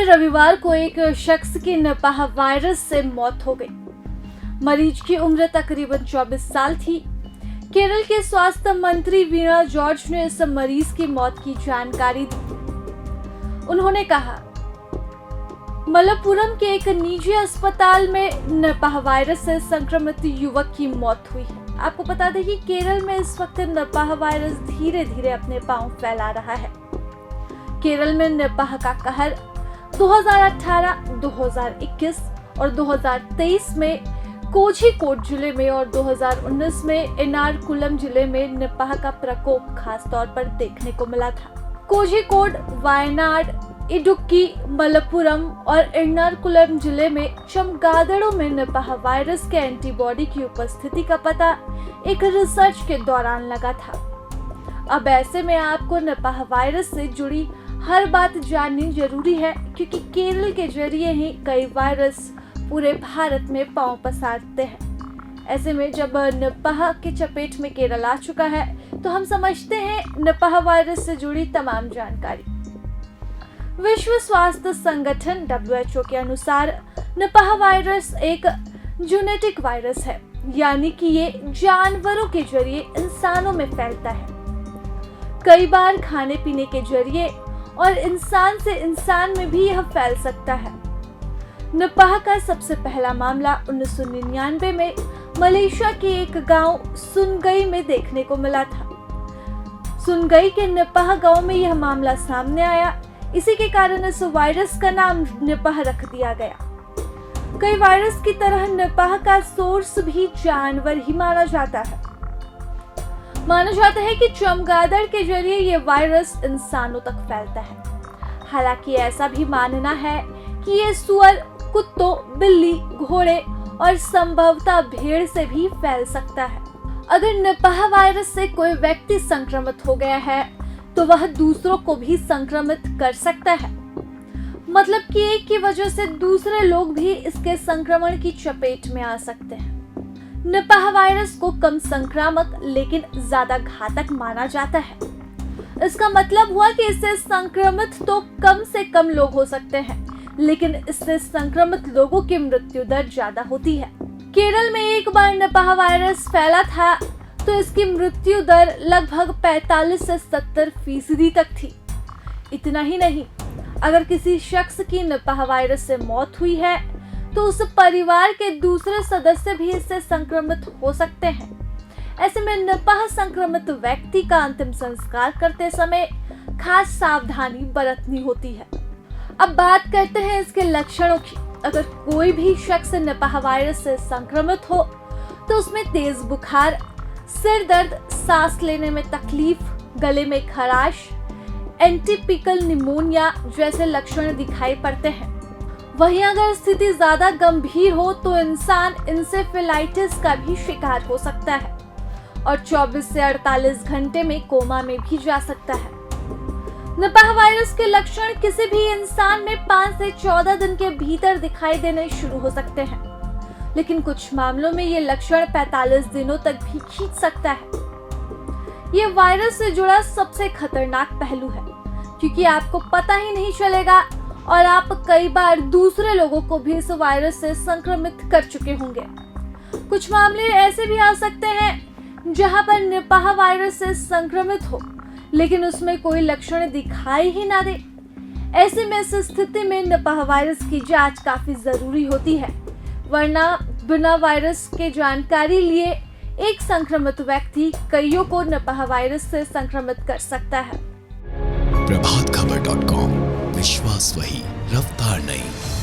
रविवार को एक शख्स की निपाह वायरस से मौत हो गई। मरीज की उम्र तकरीबन 24 साल थी। केरल के स्वास्थ्य मंत्री वीणा जॉर्ज ने इस मरीज की मौत की जानकारी दी। उन्होंने कहा, मलप्पुरम के एक निजी अस्पताल में निपाह वायरस से संक्रमित युवक की मौत हुई है। आपको बता दें कि केरल में इस वक्त निपाह वायरस धीरे धीरे अपने पांव फैला रहा है। केरल में निपाह का कहर 2018, 2021 और 2023 में कोझिकोड जिले में और 2019 में एर्नाकुलम जिले में निपाह का प्रकोप खास तौर पर देखने को मिला था। कोझिकोड, वायनाड, इडुक्की, मलप्पुरम और एर्नाकुलम जिले में चमगादड़ों में निपाह वायरस के एंटीबॉडी की उपस्थिति का पता एक रिसर्च के दौरान लगा था। अब ऐसे में आपको निपाह वायरस से जुड़ी हर बात जाननी जरूरी है, क्योंकि केरल के जरिए ही कई वायरस पूरे भारत में पांव पसारते हैं। ऐसे में जब निपाह की चपेट में केरल आ चुका है, तो हम समझते हैं निपाह वायरस से जुड़ी तमाम जानकारी। विश्व स्वास्थ्य संगठन WHO के अनुसार निपाह वायरस एक जेनेटिक वायरस है, यानी कि ये जानवरों के जरिए इंसानों में फैलता है। कई बार खाने पीने के जरिए और इंसान से इंसान में भी यह फैल सकता है। निपाह का सबसे पहला मामला 1999 में मलेशिया के एक गांव सुनगई में देखने को मिला था। सुनगई के निपाह गांव में यह मामला सामने आया। इसी के कारण इस वायरस का नाम निपाह रख दिया गया। कई वायरस की तरह निपाह का सोर्स भी जानवर ही माना जाता है। माना जाता है कि चमगादड़ के जरिए ये वायरस इंसानों तक फैलता है। हालांकि ऐसा भी मानना है कि ये सुअर, कुत्तों, बिल्ली, घोड़े और संभवतः भेड़ से भी फैल सकता है। अगर निपाह वायरस से कोई व्यक्ति संक्रमित हो गया है, तो वह दूसरों को भी संक्रमित कर सकता है। मतलब कि एक की वजह से दूसरे लोग भी इसके संक्रमण की चपेट में आ सकते हैं। निपाह वायरस को कम संक्रामक लेकिन ज्यादा घातक माना जाता है। इसका मतलब हुआ कि इससे संक्रमित तो कम से कम लोग हो सकते हैं, लेकिन इससे संक्रमित लोगों की मृत्यु दर ज्यादा होती है। केरल में एक बार निपाह वायरस फैला था तो इसकी मृत्यु दर लगभग 45 से 70% तक थी। इतना ही नहीं, अगर किसी शख्स की निपाह वायरस से मौत हुई है, तो उस परिवार के दूसरे सदस्य भी इससे संक्रमित हो सकते हैं। ऐसे में निपाह संक्रमित व्यक्ति का अंतिम संस्कार करते समय खास सावधानी बरतनी होती है। अब बात करते हैं इसके लक्षणों की। अगर कोई भी शख्स निपाह वायरस से संक्रमित हो, तो उसमें तेज बुखार, सिर दर्द, सांस लेने में तकलीफ, गले में खराश, एटिपिकल निमोनिया जैसे लक्षण दिखाई पड़ते हैं। वहीं अगर स्थिति ज्यादा गंभीर हो, तो इंसान इंसेफेलाइटिस का भी शिकार हो सकता है और 24 से 48 घंटे में कोमा में भी जा सकता है। निपाह वायरस के लक्षण किसी भी इंसान में 5 से 14 दिन के भीतर दिखाई देने शुरू हो सकते हैं, लेकिन कुछ मामलों में ये लक्षण 45 दिनों तक भी खींच सकता है। ये वायरस से जुड़ा सबसे खतरनाक पहलू है, क्योंकि आपको पता ही नहीं चलेगा और आप कई बार दूसरे लोगों को भी इस वायरस से संक्रमित कर चुके होंगे। कुछ मामले ऐसे भी आ सकते हैं जहां पर निपाह वायरस से संक्रमित हो, लेकिन उसमें कोई लक्षण दिखाई ही ना दे। ऐसे में इस स्थिति में निपाह वायरस की जांच काफी जरूरी होती है, वरना बिना वायरस के जानकारी लिए एक संक्रमित व्यक्ति कईयों को निपाह वायरस से संक्रमित कर सकता है। प्रभातखबर.com, विश्वास वही, रफ्तार नहीं।